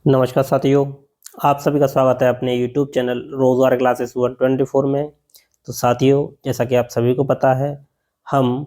नमस्कार साथियों, आप सभी का स्वागत है अपने YouTube चैनल रोजगार क्लासेस 124 में। तो साथियों, जैसा कि आप सभी को पता है, हम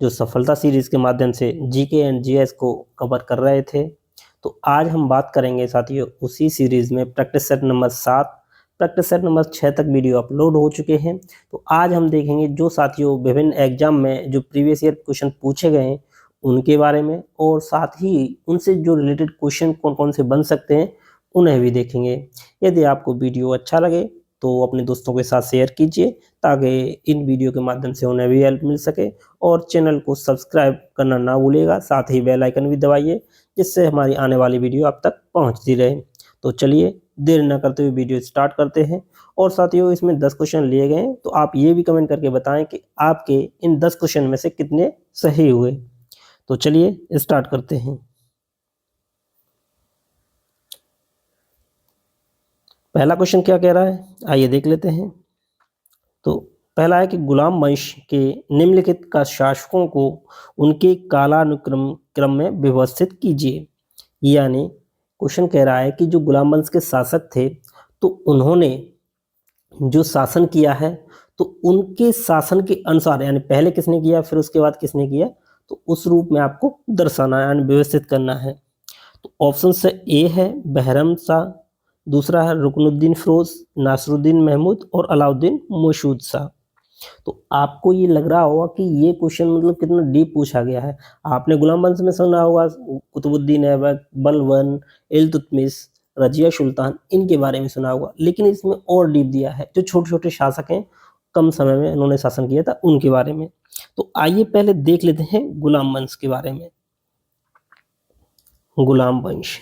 जो सफलता सीरीज के माध्यम से जीके एंड जीएस को कवर कर रहे थे, तो आज हम बात करेंगे साथियों उसी सीरीज में practice set number 7, practice set number 6 तक वीडियो अपलोड हो चुके हैं। तो आज हम देखेंगे जो साथियों विभिन्न एग्जाम में जो प्रीवियस ईयर क्वेश्चन पूछे गए हैं उनके बारे में, और साथ ही उनसे जो रिलेटेड क्वेश्चन कौन कौन से बन सकते हैं उन्हें भी देखेंगे। यदि आपको वीडियो अच्छा लगे तो अपने दोस्तों के साथ शेयर कीजिए ताकि इन वीडियो के माध्यम से उन्हें भी हेल्प मिल सके, और चैनल को सब्सक्राइब करना ना भूलिएगा, साथ ही बेल आइकन भी दबाइए जिससे हमारी आने वाली वीडियो आप तक पहुंचती रहे। तो चलिए देर न करते हुए वीडियो स्टार्ट करते हैं। और साथियों, इसमें 10 क्वेश्चन लिए गए हैं, तो आप ये भी कमेंट करके बताएं कि आपके इन 10 क्वेश्चन में से कितने सही हुए। तो चलिए स्टार्ट करते हैं। पहला क्वेश्चन क्या कह रहा है, आइए देख लेते हैं। तो पहला है कि गुलाम वंश के निम्नलिखित का शासकों को उनके कालानुक्रम क्रम में व्यवस्थित कीजिए। यानी क्वेश्चन कह रहा है कि जो गुलाम वंश के शासक थे, तो उन्होंने जो शासन किया है, तो उनके शासन के अनुसार, यानी पहले किसने किया फिर उसके बाद किसने किया, तो उस रूप में आपको दर्शाना है, यानी व्यवस्थित करना है। तो ऑप्शन से ए है बहरम शाह, दूसरा है रुकनुद्दीन फिरोज, नासरुद्दीन महमूद और अलाउद्दीन मसूद शाह। तो आपको ये लग रहा होगा कि ये क्वेश्चन मतलब कितना डीप पूछा गया है। आपने गुलाम वंश में सुना होगा कुतुबुद्दीन ऐबक, बलबन, इल्तुतमिश, रजिया सुल्तान, इनके बारे में सुना होगा, लेकिन इसमें और डीप दिया है जो छोटे छोटे शासक हैं, कम समय में उन्होंने शासन किया था, उनके बारे में। तो आइए पहले देख लेते हैं गुलाम वंश के बारे में। गुलाम वंश,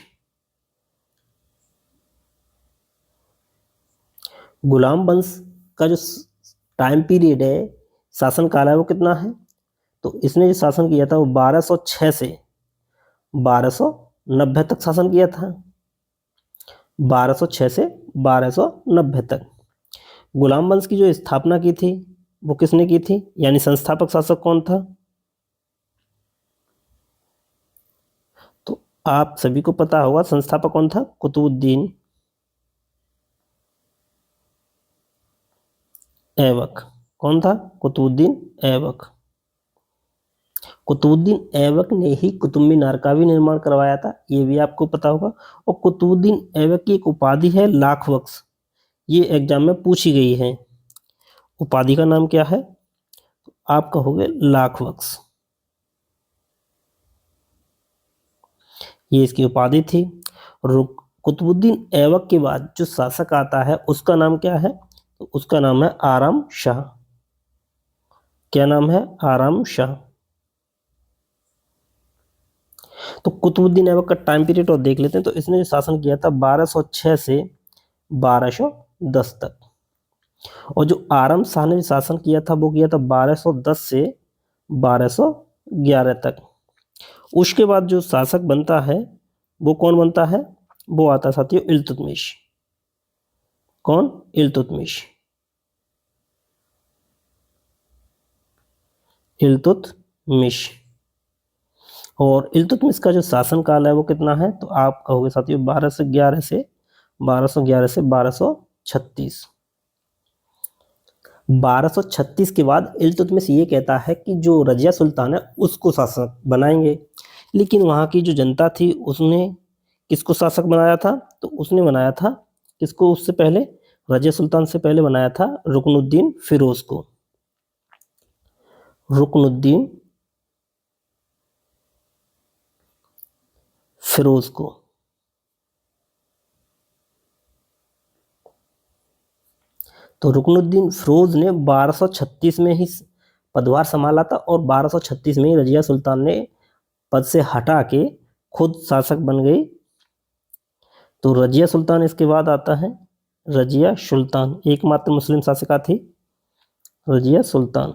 गुलाम वंश का जो टाइम पीरियड है, शासन काल है, वो कितना है, तो इसने जो शासन किया था वो 1206 से 1290 तक शासन किया था। 1206 से 1290 तक। गुलाम वंश की जो स्थापना की थी वो किसने की थी, यानी संस्थापक शासक कौन था, तो आप सभी को पता होगा संस्थापक कौन था, कुतुबुद्दीन ऐबक। कौन था, कुतुबुद्दीन ऐबक। कुतुबुद्दीन ऐबक ने ही कुतुब मीनार का भी निर्माण करवाया था, ये भी आपको पता होगा। और कुतुबुद्दीन ऐबक की एक उपाधि है लाख बख्श, ये एग्जाम में पूछी गई है। उपाधि का नाम क्या है, आप कहोगे लाख बख्श, ये इसकी उपाधि थी। कुतुबुद्दीन ऐबक के बाद जो शासक आता है उसका नाम क्या है, तो उसका नाम है आराम शाह। क्या नाम है, आराम शाह। तो कुतुबुद्दीन ऐबक का टाइम पीरियड और देख लेते हैं। तो इसने जो शासन किया था 1206 से 1210 तक, और जो आराम शाह ने जो शासन किया था वो किया था 1210 से 1211 तक। उसके बाद जो शासक बनता है वो कौन बनता है, वो आता है साथियों इल्तुतमिश। कौन, इल्तुतमिश। इल्तुतमिश। और इल्तुतमिश का जो शासन काल है वो कितना है, तो आप कहोगे साथियों 1211 से 1236। 1236 के बाद इल्तुतमिश ये कहता है कि जो रजिया सुल्तान है उसको शासक बनाएंगे। लेकिन वहाँ की जो जनता थी उसने किसको शासक बनाया था, तो उसने बनाया था किसको, उससे पहले रजिया सुल्तान से पहले बनाया था रुकनुद्दीन फिरोज को। रुकनुद्दीन फिरोज को। तो रुकनुद्दीन फिरोज ने 1236 में ही पदभार संभाला था, और 1236 में ही रजिया सुल्तान ने पद से हटा के खुद शासक बन गई। तो रजिया सुल्तान इसके बाद आता है, रजिया सुल्तान एकमात्र मुस्लिम शासिका थी, रजिया सुल्तान।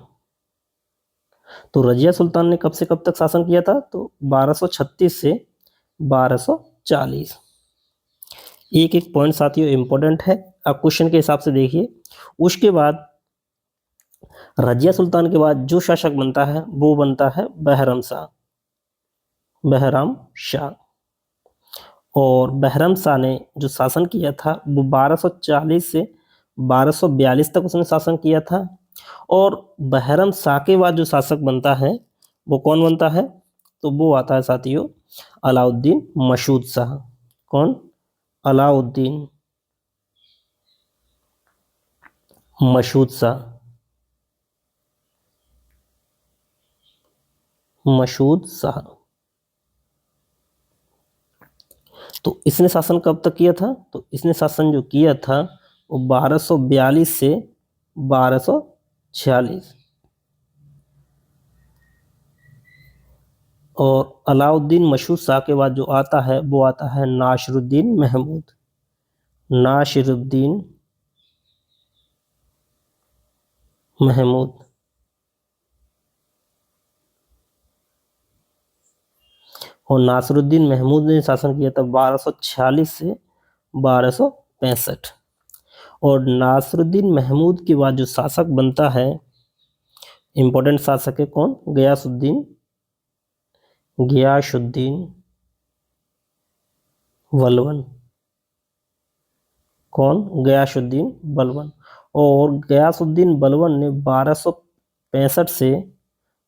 तो रजिया सुल्तान ने कब से कब तक शासन किया था, तो 1236 से 1240। एक एक पॉइंट साथियों इंपॉर्टेंट है, आप क्वेश्चन के हिसाब से देखिए। उसके बाद रजिया सुल्तान के बाद जो शासक बनता है वो बनता है बहरम शाह, बहराम शाह। और बहरम शाह ने जो शासन किया था वो 1240 से 1242 तक उसने शासन किया था। और बहरम शाह के बाद जो शासक बनता है वो कौन बनता है? तो वो आता है साथियों अलाउद्दीन मशहूद शाह। कौन? अलाउद्दीन मशहूद शाह। मशहूद शाह। तो इसने शासन कब तक किया था? तो इसने शासन जो किया था वो 1242 से 1246। और अलाउद्दीन मशहूद शाह के बाद जो आता है वो आता है नासिरुद्दीन महमूद। नासिरुद्दीन महमूद। और नासिरुद्दीन महमूद ने शासन किया था 1246 से 1265। और नासिरुद्दीन महमूद के बाद जो शासक बनता है, इंपॉर्टेंट शासक है कौन? गयासुद्दीन बलबन। कौन? गयासुद्दीन बलबन। और गयासुद्दीन बलबन ने 1265 से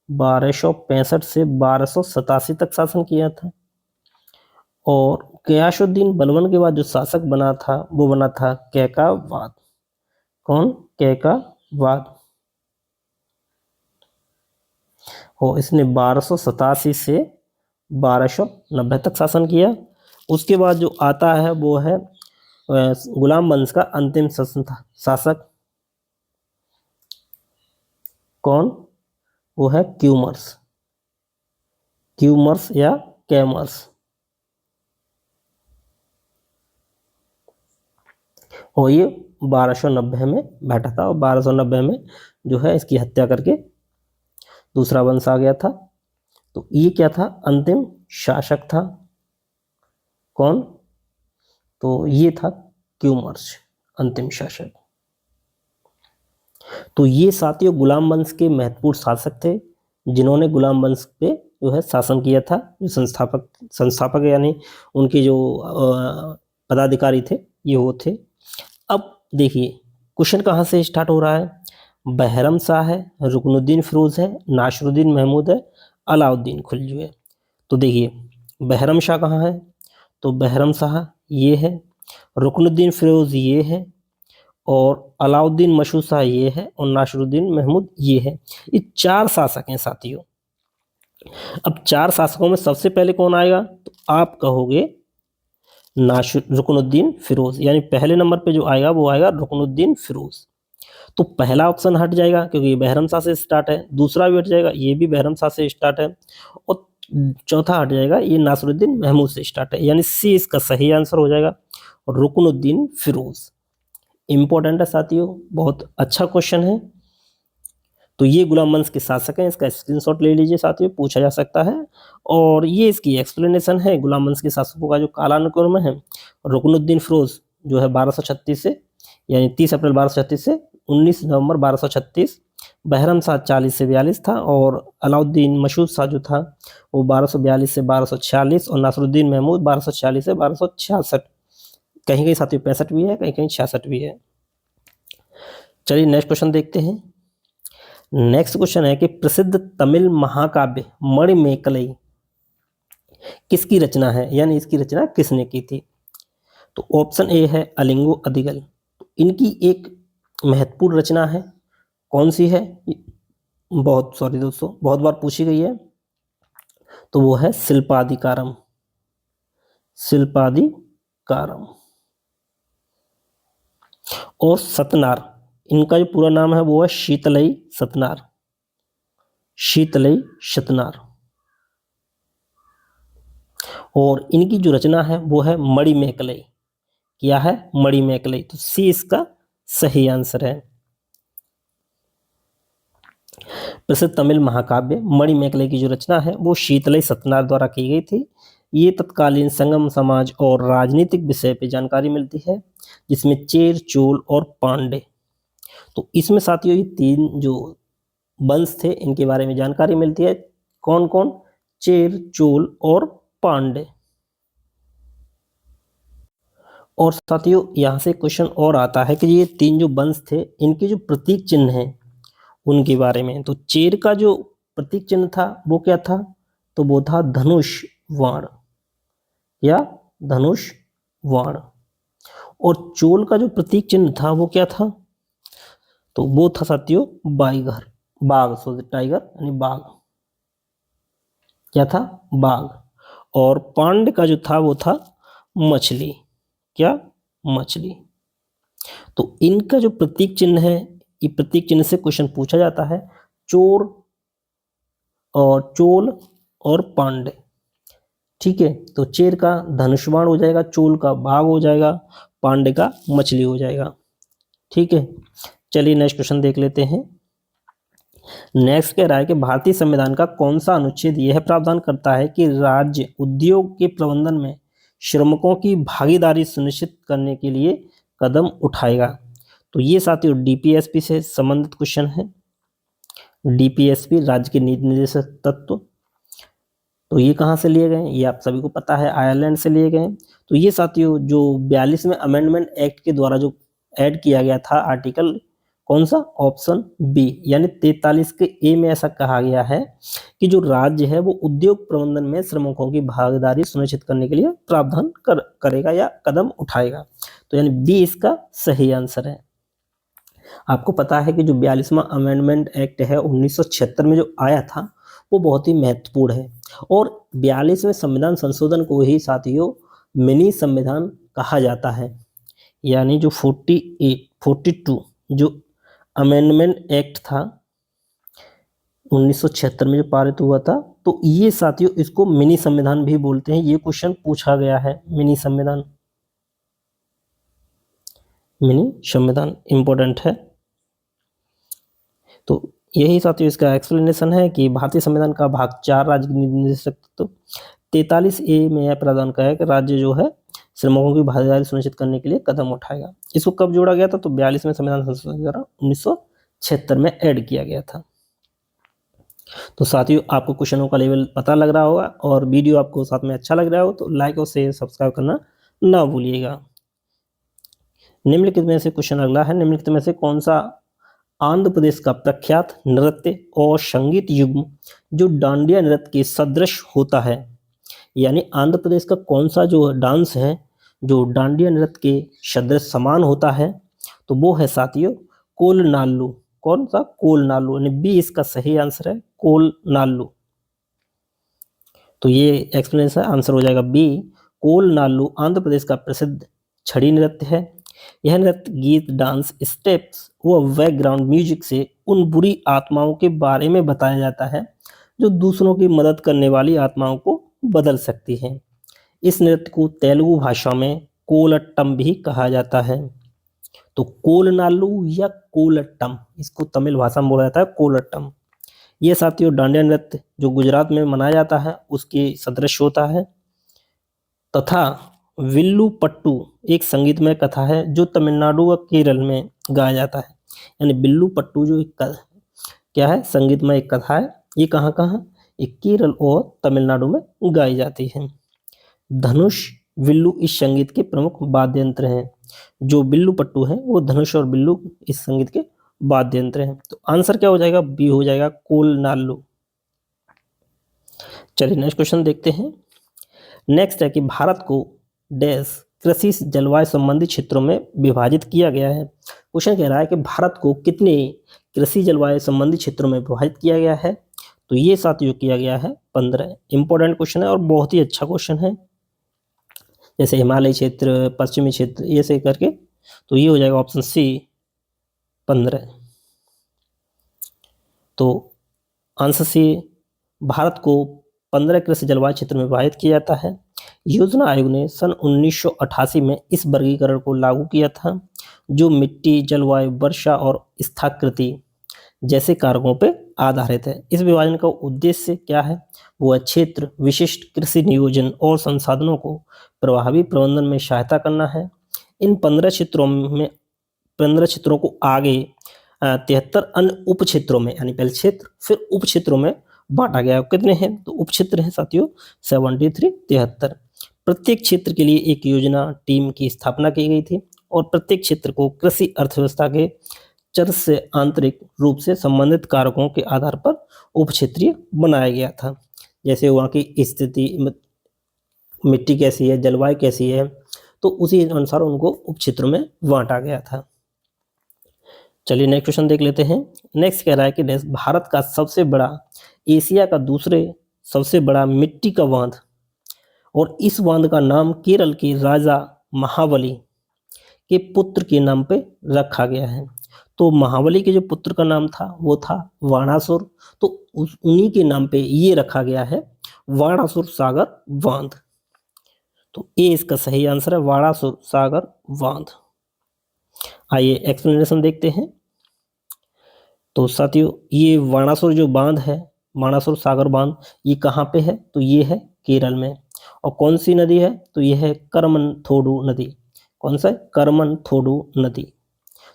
1287 तक शासन किया था। और गयासुद्दीन बलबन के बाद जो शासक बना था वो बना था कैकावाद। कौन? कैकावाद। और इसने 1287 से 1290 तक शासन किया। उसके बाद जो आता है वो है गुलाम वंश का अंतिम शासक। कौन? वो है क्यूमर्स या कैमर्स। और ये 1290 में बैठा था। और 1290 में जो है इसकी हत्या करके दूसरा वंश आ गया था। तो ये क्या था? अंतिम शासक था। कौन? तो ये था क्यूमर्स, अंतिम शासक। तो ये साथियों गुलाम वंश के महत्वपूर्ण शासक थे जिन्होंने गुलाम वंश पे जो है शासन किया था। जो संस्थापक यानी उनके जो पदाधिकारी थे ये वो थे। अब देखिए क्वेश्चन कहाँ से स्टार्ट हो रहा है? बहरम शाह है, रुकनुद्दीन फिरोज है, नासिरुद्दीन महमूद है, अलाउद्दीन खिलजी है। तो देखिए बहरम शाह कहाँ है? तो बहरम शाह ये है, रुकनुद्दीन फिरोज ये है, और अलाउद्दीन मशहूद शाह ये है, और नासिरुद्दीन महमूद ये है। ये 4 शासक हैं साथियों। अब 4 शासकों में सबसे पहले कौन आएगा? तो आप कहोगे रुकनुद्दीन फिरोज, यानी पहले नंबर पे जो आएगा वो आएगा रुकनुद्दीन फिरोज। तो पहला ऑप्शन हट जाएगा क्योंकि ये बहरम शाह से स्टार्ट है। दूसरा भी हट जाएगा, ये भी बहरम शाह से स्टार्ट है। और चौथा हट जाएगा, ये नासिरुद्दीन महमूद से स्टार्ट है, यानी सी इसका सही आंसर हो जाएगा, रुकनुद्दीन फिरोज। इंपॉर्टेंट है साथियों, बहुत अच्छा क्वेश्चन है। तो ये गुलाम वंश के शासक हैं, इसका स्क्रीनशॉट ले लीजिए साथियों, पूछा जा सकता है। और ये इसकी एक्सप्लेनेशन है गुलाम वंश के शासकों का जो कालानुक्रम है। रुकनुद्दीन फिरोज जो है 1236 से, यानी 30 अप्रैल 1236 से 19 नवंबर 1236। बहरम शाह 40 से 42 था। और अलाउद्दीन मशहूद शाह जो था वो 1242 से 1246। और नासिरुद्दीन महमूद 1246 से 1266। कहीं कहीं साथियों 65 भी है, कहीं कहीं 66 भी है। चलिए नेक्स्ट क्वेश्चन देखते हैं। नेक्स्ट क्वेश्चन है कि प्रसिद्ध तमिल महाकाव्य मणिमेकलई किसकी रचना है, यानी इसकी रचना किसने की थी? तो ऑप्शन ए है अलिंगो अदिगल। इनकी एक महत्वपूर्ण रचना है, कौन सी है? बहुत सॉरी दोस्तों, बहुत बार पूछी गई है। तो वो है शिल्पादिकारम। और सतनार, इनका जो पूरा नाम है वो है शीतलई सतनार। और इनकी जो रचना है वो है मणिमेकलई। क्या है? मणिमेकलई। तो सी इसका सही आंसर है। प्रसिद्ध तमिल महाकाव्य मणिमेकलई की जो रचना है वो शीतलई सतनार द्वारा की गई थी। ये तत्कालीन संगम समाज और राजनीतिक विषय पे जानकारी मिलती है, जिसमें चेर, चोल और पांडे, तो इसमें साथियों ये 3 जो वंश थे इनके बारे में जानकारी मिलती है। कौन कौन? चेर, चोल और पांडे। और साथियों यहाँ से क्वेश्चन और आता है कि ये तीन जो वंश थे इनके जो प्रतीक चिन्ह हैं उनके बारे में। तो चेर का जो प्रतीक चिन्ह था वो क्या था? तो वो था धनुष वाण या धनुष वाण। और चोल का जो प्रतीक चिन्ह था वो क्या था? तो वो था साथियों बाघ, टाइगर यानी बाघ, क्या था? बाघ। और पांड्य का जो था वो था मछली, क्या? मछली। तो इनका जो प्रतीक चिन्ह है, ये प्रतीक चिन्ह से क्वेश्चन पूछा जाता है, चोर और चोल और पांड्य। ठीक है, तो चेर का धनुष्वाण हो जाएगा, चोल का बाघ हो जाएगा, पांड्य का मछली हो जाएगा। ठीक है, चलिए नेक्स्ट क्वेश्चन देख लेते हैं। नेक्स्ट कह रहा है कि भारतीय संविधान का कौन सा अनुच्छेद यह प्रावधान करता है कि राज्य उद्योग के प्रबंधन में श्रमिकों की भागीदारी सुनिश्चित करने के लिए कदम उठाएगा? तो ये साथियों डीपीएसपी से संबंधित क्वेश्चन है। डीपीएसपी राज्य के नीति निर्देशक तत्व, तो ये कहाँ से लिए गए? ये आप सभी को पता है, आयरलैंड से लिए गए। तो ये साथियों जो 42वें अमेंडमेंट एक्ट के द्वारा जो ऐड किया गया था आर्टिकल, कौन सा? ऑप्शन बी, यानी 43 के ए में ऐसा कहा गया है कि जो राज्य है वो उद्योग प्रबंधन में श्रमिकों की भागीदारी सुनिश्चित करने के लिए प्रावधान करेगा या कदम उठाएगा। तो यानी बी इसका सही आंसर है। आपको पता है कि जो 42वां अमेंडमेंट एक्ट है 1976 में जो आया था वो बहुत ही महत्वपूर्ण है, और 42वें संविधान संशोधन को ही साथियों मिनी संविधान कहा जाता है। यानी जो 42 जो अमेंडमेंट एक्ट था 1976 में जो पारित हुआ था, तो ये साथियों इसको मिनी संविधान भी बोलते हैं। ये क्वेश्चन पूछा गया है, मिनी संविधान, मिनी संविधान इंपॉर्टेंट है। तो यही साथियों इसका एक्सप्लेनेशन है कि भारतीय संविधान का भाग 4 राज्य निर्देशक तत्व 43 ए में यह प्रावधान का है कि राज्य जो है श्रमिकों की भागीदारी सुनिश्चित करने के लिए कदम उठाएगा। इसको कब जोड़ा गया था? तो 42वें संविधान संशोधन द्वारा 1976 में ऐड किया गया था। तो साथियों आपको क्वेश्चनों का लेवल पता लग रहा होगा, और वीडियो आपको साथ में अच्छा लग रहा हो तो लाइक और शेयर सब्सक्राइब करना ना भूलिएगा। निम्नलिखित में से क्वेश्चन अगला है, निम्नलिखित में से कौन सा आंध्र प्रदेश का प्रख्यात नृत्य और संगीत युग्म जो डांडिया नृत्य के सदृश होता है? यानी आंध्र प्रदेश का कौन सा जो डांस है जो डांडिया नृत्य के सदृश समान होता है? तो वो है साथियों कोलनाल्लू। कौन सा? कोलनाल्लू, यानी बी इसका सही आंसर है, कोलनाल्लू। तो ये एक्सप्लेनेशन आंसर हो जाएगा बी, कोलनाल्लू आंध्र प्रदेश का प्रसिद्ध छड़ी नृत्य है। यह नृत्य गीत, डांस स्टेप्स व बैकग्राउंड म्यूजिक से उन बुरी आत्माओं के बारे में बताया जाता है जो दूसरों की मदद करने वाली आत्माओं को बदल सकती हैं। इस नृत्य को तेलुगु भाषा में कोलट्टम भी कहा जाता है। तो कोलनाल्लू या कोलट्टम, इसको तमिल भाषा में बोला जाता है कोलट्टम। ये साथियों डांडिया नृत्य जो गुजरात में मनाया जाता है उसके सदृश होता है। तथा विल्लू पट्टू एक संगीतमय कथा है जो तमिलनाडु व केरल में गाया जाता है। यानी बिल्लू पट्टू जो एक क्या है? संगीतमय एक कथा है। ये कहाँ कहाँ? ये केरल और तमिलनाडु में गाई जाती है। धनुष, विल्लू इस संगीत के प्रमुख वाद्य यंत्र हैं। जो बिल्लू पट्टू है वो धनुष और बिल्लू इस संगीत के वाद्य यंत्र हैं। तो आंसर क्या हो जाएगा? बी हो जाएगा, कोलनाल्लू। चलिए नेक्स्ट क्वेश्चन देखते हैं। नेक्स्ट है कि भारत को डैश कृषि जलवायु संबंधी क्षेत्रों में विभाजित किया गया है। क्वेश्चन कह रहा है कि भारत को कितने कृषि जलवायु संबंधी क्षेत्रों में विभाजित किया गया है? तो ये साथियों किया गया है 15। इंपॉर्टेंट क्वेश्चन है और बहुत ही अच्छा क्वेश्चन है। जैसे हिमालय क्षेत्र, पश्चिमी क्षेत्र, ये से करके, तो ये हो जाएगा ऑप्शन सी 15। तो आंसर सी, भारत को 15 कृषि जलवायु क्षेत्र में विभाजित किया जाता है। योजना आयोग ने सन 1988 में इस वर्गीकरण को लागू किया था जो मिट्टी, जलवायु, वर्षा और स्थाकृति जैसे कारकों पे आधारित है। इस विभाजन का उद्देश्य क्या है? वो है क्षेत्र विशिष्ट कृषि नियोजन और संसाधनों को प्रभावी प्रबंधन में सहायता करना है। इन 15 क्षेत्रों को आगे 73 अन्य उप क्षेत्रों में, यानी पहले क्षेत्र फिर उप क्षेत्रों में बांटा गया। कितने हैं? तो उप क्षेत्र हैं साथियों 73, 73। प्रत्येक क्षेत्र के लिए एक योजना टीम की स्थापना की गई थी और प्रत्येक क्षेत्र को कृषि अर्थव्यवस्था के चर से आंतरिक रूप से संबंधित कारकों के आधार पर उप क्षेत्रीय बनाया गया था। जैसे वहाँ की स्थिति, मिट्टी कैसी है, जलवायु कैसी है, तो उसी अनुसार उनको उप क्षेत्रों में बांटा गया था। चलिए नेक्स्ट क्वेश्चन देख लेते हैं। नेक्स्ट कह रहा है कि भारत का सबसे बड़ा, एशिया का दूसरे सबसे बड़ा मिट्टी का बांध और इस बांध का नाम केरल के राजा महाबली के पुत्र के नाम पे रखा गया है। तो महाबली के जो पुत्र का नाम था वो था बाणासुर, तो उन्हीं के नाम पे ये रखा गया है बाणासुर सागर बांध। तो ए इसका सही आंसर है, बाणासुर सागर बांध। आइए एक्सप्लेनेशन देखते हैं। तो साथियों, ये बाणासुर जो बांध है, बाणासुर सागर बांध, ये कहाँ पे है? तो ये है केरल में। और कौन सी नदी है? तो ये है करमनथोडु नदी। कौन सा? करमनथोडु नदी।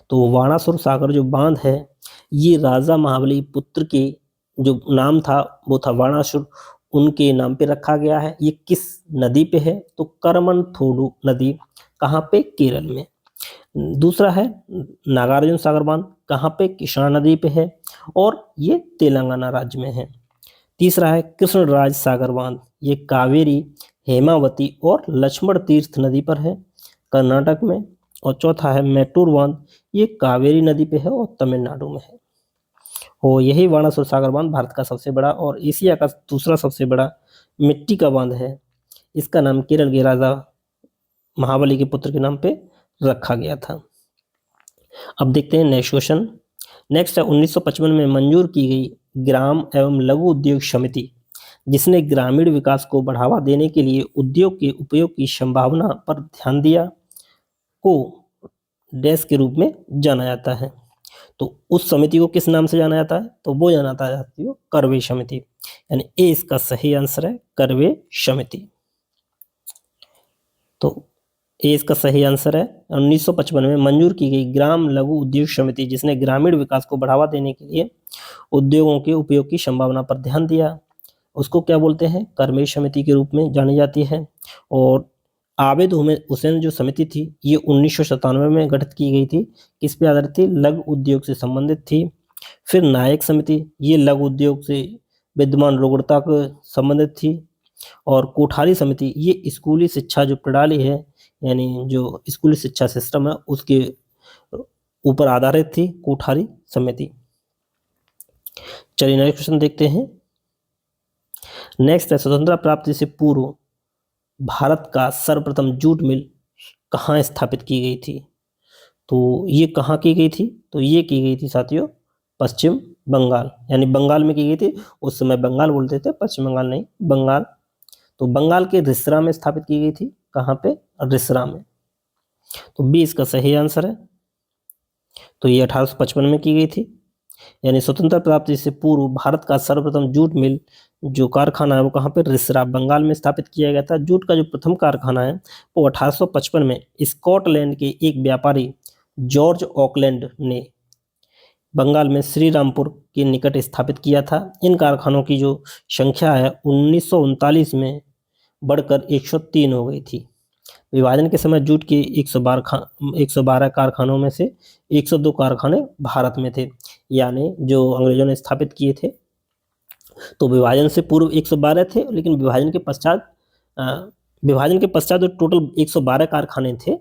तो बाणासुर सागर जो बांध है, ये राजा महाबली पुत्र के जो नाम था वो था बाणासुर, उनके नाम पे रखा गया है। ये किस नदी पे है? तो करमनथोडु नदी। कहाँ पे? केरल में। दूसरा है नागार्जुन सागर बांध, कहाँ पे? कृष्णा नदी पे है और ये तेलंगाना राज्य में है। तीसरा है कृष्णराज सागर बांध, ये कावेरी, हेमावती और लक्ष्मण तीर्थ नदी पर है, कर्नाटक में। और चौथा है मैटूर बांध, ये कावेरी नदी पे है और तमिलनाडु में है। और यही बाणासुर सागर बांध भारत का सबसे बड़ा और एशिया का दूसरा सबसे बड़ा मिट्टी का बांध है। इसका नाम केरल के राजा महाबली के पुत्र के नाम पे रखा गया था। अब देखते हैं नेक्स्ट क्वेश्चन। नेक्स्ट है 1955 में मंजूर की गई ग्राम एवं लघु उद्योग समिति, जिसने ग्रामीण विकास को बढ़ावा देने के लिए उद्योग के उपयोग की संभावना पर ध्यान दिया, को डैश के रूप में जाना जाता है। तो उस समिति को किस नाम से जाना जाता है? तो वो जाना जाती है करवे समिति, यानी ए इसका सही आंसर है, करवे समिति। तो ए इसका सही आंसर है। 1955 में मंजूर की गई ग्राम लघु उद्योग समिति, जिसने ग्रामीण विकास को बढ़ावा देने के लिए उद्योगों के उपयोग की संभावना पर ध्यान दिया, उसको क्या बोलते हैं? करवे समिति के रूप में जानी जाती है। और आबिद हुसैन जो समिति थी, ये 1997 में गठित की गई थी। किस पे आधारित थी? लघु उद्योग से संबंधित थी। फिर नायक समिति, ये लघु उद्योग से विद्यमान रुग्णता को संबंधित थी। और कोठारी समिति, ये स्कूली शिक्षा जो प्रणाली है, यानी जो स्कूली शिक्षा सिस्टम है, उसके ऊपर आधारित थी कोठारी समिति। चलिए नेक्स्ट क्वेश्चन देखते हैं। नेक्स्ट है स्वतंत्रता प्राप्ति से पूर्व भारत का सर्वप्रथम जूट मिल कहाँ स्थापित की गई थी? तो ये कहाँ की गई थी? तो ये की गई थी साथियों पश्चिम बंगाल, यानी बंगाल में की गई थी। उस समय बंगाल बोलते थे, पश्चिम बंगाल नहीं, बंगाल। तो बंगाल के रिसरा में स्थापित की गई थी। कहाँ पे? रिसरा में। तो बी इसका सही आंसर है। तो ये 1855 में की गई थी, यानी स्वतंत्रता प्राप्ति से पूर्व भारत का सर्वप्रथम जूट मिल जो कारखाना है वो कहाँ पे? रिसरा, बंगाल में स्थापित किया गया था। जूट का जो प्रथम कारखाना है वो 1855 में स्कॉटलैंड के एक व्यापारी जॉर्ज ऑकलैंड ने बंगाल में श्री रामपुर के निकट स्थापित किया था। इन कारखानों की जो संख्या है 1939 में बढ़कर 103 हो गई थी। विभाजन के समय जूट के 112 कारखानों में से 102 कारखाने भारत में थे, यानी जो अंग्रेजों ने स्थापित किए थे। तो विभाजन से पूर्व 112 थे, लेकिन विभाजन के पश्चात जो टोटल 112 कारखाने थे,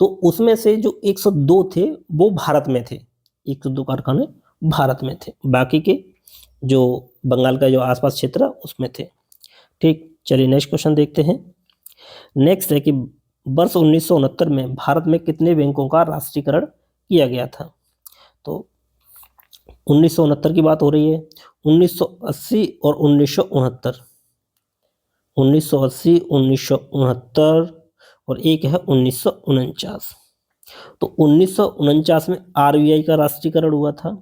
तो उसमें से जो 102 थे वो भारत में थे, 102 कारखाने भारत में थे, बाकी के जो बंगाल का जो आसपास क्षेत्र है उसमें थे। ठीक, चलिए नेक्स्ट क्वेश्चन देखते हैं। नेक्स्ट है कि वर्ष 1969 में भारत में कितने बैंकों का राष्ट्रीयकरण किया गया था? तो 1969 की बात हो रही है। 1980 और 1969, 1980, 1969 और एक है 1949। तो 1949 में आरबीआई का राष्ट्रीयकरण हुआ था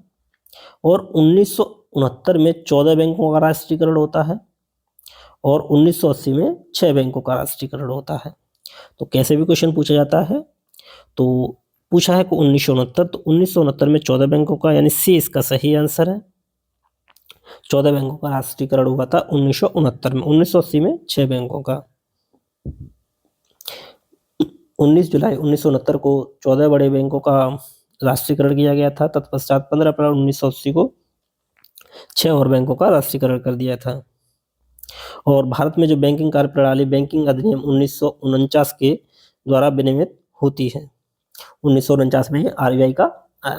और 1969 में 14 बैंकों का राष्ट्रीयकरण होता है और 1980 में 6 बैंकों का राष्ट्रीयकरण होता है। तो कैसे भी क्वेश्चन पूछा जाता है, तो पूछा है कि 1969, तो 1969 में 14 बैंकों का, यानी सी इसका सही आंसर है। 14 बैंकों का राष्ट्रीयकरण हुआ था 1969 में, 1980 में 6 बैंकों का। 19 जुलाई 1969 को 14 बड़े बैंकों का राष्ट्रीयकरण किया गया था। तत्पश्चात 15 अप्रैल 1980 को 6 और बैंकों का राष्ट्रीयकरण कर दिया था। और भारत में जो बैंकिंग कार्य प्रणाली बैंकिंग अधिनियम 1949 के द्वारा विनियमित होती है। 1949 में आरबीआई का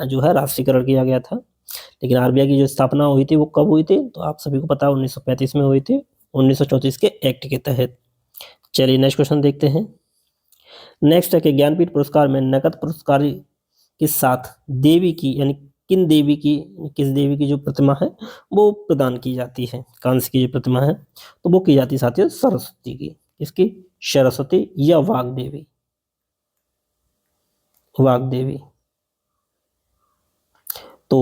जो है राष्ट्रीयकरण किया गया था। लेकिन आरबीआई की जो स्थापना हुई थी वो कब हुई थी, तो आप सभी को पता है 1935 में हुई थी, 1934 के एक्ट के तहत। चलिए नेक्स्ट क्वेश्चन देखते हैं। नेक्स्ट है कि ज्ञानपीठ पुरस्कार में नकद पुरस्कार के साथ देवी की यानी किस देवी की जो प्रतिमा है वो प्रदान की जाती है। कांस्य की जो प्रतिमा है तो वो की जाती है साथियों सरस्वती की। किसकी? सरस्वती या वाग्देवी। तो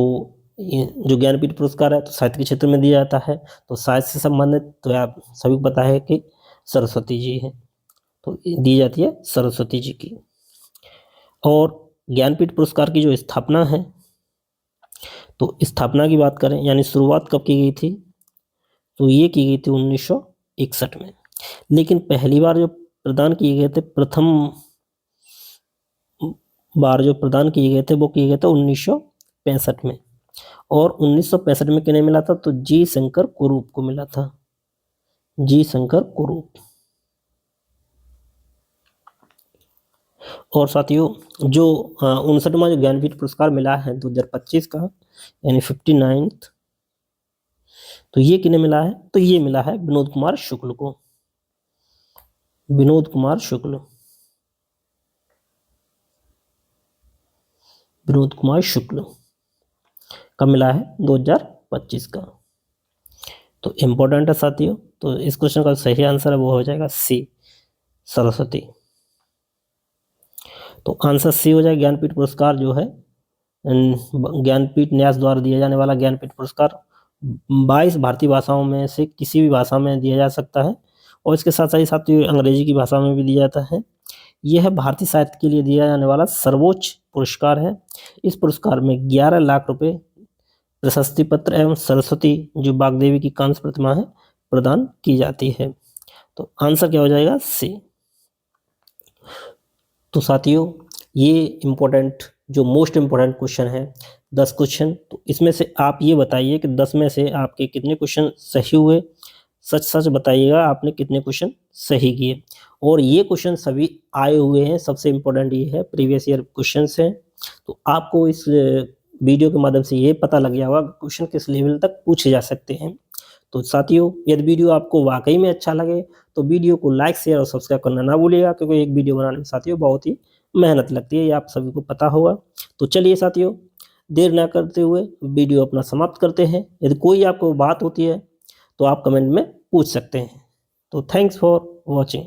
ये जो ज्ञानपीठ पुरस्कार है तो साहित्य के क्षेत्र में दिया जाता है, तो साहित्य से संबंधित तो आप सभी को पता है कि सरस्वती जी है, तो दी जाती है सरस्वती जी की। और ज्ञानपीठ पुरस्कार की जो स्थापना है, तो स्थापना की बात करें यानी शुरुआत कब की गई थी, तो ये की गई थी 1961 में। लेकिन पहली बार जो प्रदान किए गए थे, प्रथम बार जो प्रदान किए गए थे वो किए गए थे 1965 में। और 1965 में किन्हें मिला था, तो जी शंकर कुरूप को मिला था। जी शंकर कुरूप। और साथियों जो 59वां जो ज्ञानपीठ पुरस्कार मिला है 2025 का यानी 59th, तो ये किन्हें मिला है, तो ये मिला है विनोद कुमार शुक्ल को। विनोद कुमार शुक्ल कब मिला है, 2025 का। तो इम्पोर्टेंट है साथियों। तो इस क्वेश्चन का सही आंसर है वो हो जाएगा सी, सरस्वती। तो आंसर सी हो जाएगा। ज्ञानपीठ पुरस्कार जो है ज्ञानपीठ न्यास द्वारा दिया जाने वाला ज्ञानपीठ पुरस्कार 22 भारतीय भाषाओं में से किसी भी भाषा में दिया जा सकता है, और इसके साथ ही अंग्रेजी की भाषा में भी दिया जाता है। यह भारतीय साहित्य के लिए दिया जाने वाला सर्वोच्च पुरस्कार है। इस पुरस्कार में 11 लाख रुपए, प्रशस्ति पत्र एवं सरस्वती जो वाग्देवी की कांस्य प्रतिमा है प्रदान की जाती है। तो आंसर क्या हो जाएगा, सी। तो साथियों ये इम्पोर्टेंट जो मोस्ट इम्पोर्टेंट क्वेश्चन है 10 क्वेश्चन, तो इसमें से आप ये बताइए कि 10 में से आपके कितने क्वेश्चन सही हुए। सच बताइएगा आपने कितने क्वेश्चन सही किए। और ये क्वेश्चन सभी आए हुए हैं, सबसे इम्पोर्टेंट ये है प्रीवियस ईयर क्वेश्चंस हैं। तो आपको इस वीडियो के माध्यम से ये पता लग गया होगा क्वेश्चन किस लेवल तक पूछे जा सकते हैं। तो साथियों यदि वीडियो आपको वाकई में अच्छा लगे तो वीडियो को लाइक शेयर और सब्सक्राइब करना ना भूलिएगा, क्योंकि एक वीडियो बनाने में साथियों बहुत ही मेहनत लगती है, ये आप सभी को पता होगा। तो चलिए साथियों देर ना करते हुए वीडियो अपना समाप्त करते हैं। यदि कोई आपको बात होती है तो आप कमेंट में पूछ सकते हैं। तो थैंक्स फॉर वॉचिंग।